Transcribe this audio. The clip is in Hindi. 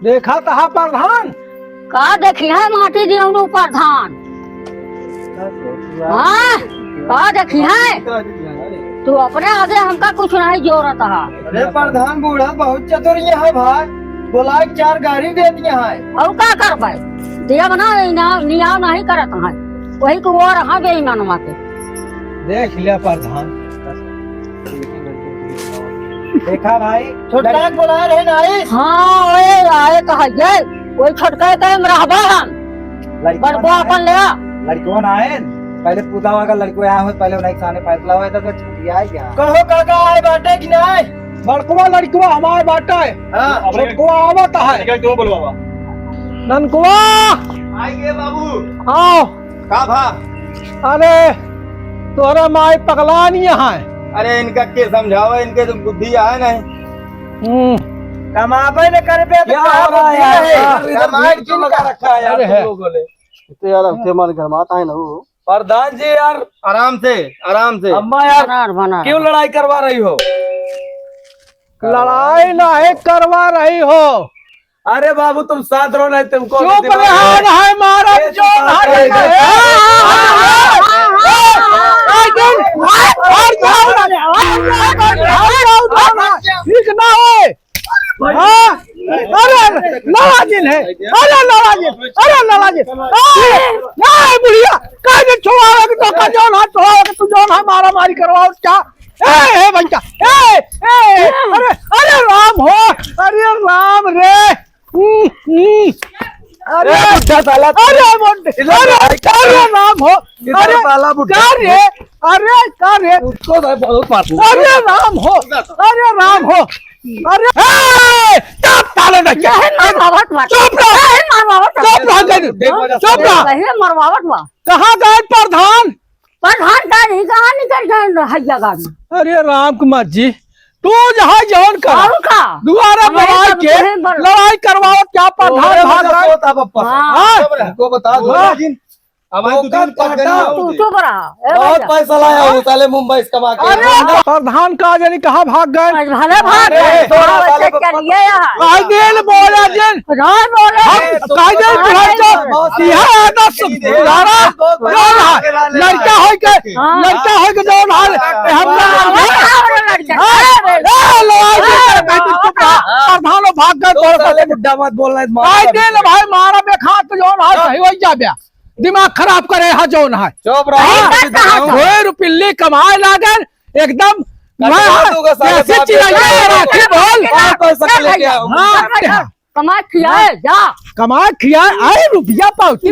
देखा तहा प्रधान का देखी है माटी दियौनु प्रधान। हाँ का देखी है तू अपने आगे हमका कुछ नहीं जोरत है। अरे प्रधान बूढ़ा बहुत चतुरिया है भाई, बोला 4 गाड़ी दे दिया है। और का करबे दिया बना नियाव नहीं करत है, वही को और हाँ बेईमानवा के देख लिया प्रधान। देखा भाई छोटा बोला रहे नाई। हाँ ओए आए कहिए वही छोटका के रहबा हम बड़को अपन ले आ। लड़कों ना आए पहले पूजा होगा, लड़को आया हो पहले उन्हें खाने फैसला हुआ था तो छुट्टी आई क्या कहो काका आए बाटे कि नहीं। बड़कुआ लड़कुआ हमारे बाटा है, हां छोटकुआ आवत है। क्यों बोलवा ननकुआ आइए बाबू। आओ। का भा? अरे तोरा माई पगलान यहाँ है। अरे इनका के समझाओ, इनके तो बुद्धि है नहीं। कमाबे न करबे क्या हो रहा है यार? कमाई क्यों लगा रखा है अरे यार है। तुम लोगों ने। इतने यार हमके मन गरमाता है ना वो। प्रधान जी यार आराम से आराम से। अम्मा यार बना क्यों लड़ाई करवा रही हो? लड़ाई नहीं करवा रही हो। अरे बाबू तुम साथ रहो, नहीं तुमको चुप रहा है मारा जो ठीक ना हो। अरे नवाजिन है, अरे नवाजिन, अरे नवाजिन नहीं बुढ़िया कह दे छोड़ा तो का जौन हाथ छोड़ा तू जौन है मारा मारी करवाओ क्या। ए बच्चा अरे अरे राम हो, अरे राम रे। अरे अरे मोटे अरे राम हो, अरे क्या रे, अरे अरे राम हो, अरे राम हो, अरे चुप ताले न क्या है मरवावट बा चुप रहा कहे मरवावट बा। कहाँ गए प्रधान? प्रधान का नहीं कहाँ निकल गए हैया गाड़ी। अरे राम कुमार जी तू जहाँ जौन कर और का दुआरा हमारे बनाए सब के बड़े लड़ाई करवाओ क्या प्रधान भाग रहा है? हाँ। को बता दो अब तू चुप रहा। बहुत पैसा लाया हूँ साले मुंबई से कमा के। अरे प्रधान का जानी कहाँ भाग गए? भले भाग अरे, थोड़ा थोड़ा बच्चे साले चलिए यहाँ कायदेल बोला जिन नहीं बोले कायदेल बुढ़ाई यह आदत सुधारा जौन है लड़का हो के लड़का हो के जौन हाल हम प्रधान भाग गए तोड़ बुड्ढा मत बोलना कायदेल भाई मारा बेखात जौन हाल सही हो जा बया दिमाग खराब करे हा जौन है। चुप रहो। रुपये कमाए लागल एकदम कमा खियाए जा कमा खिया आए रुपया पाउती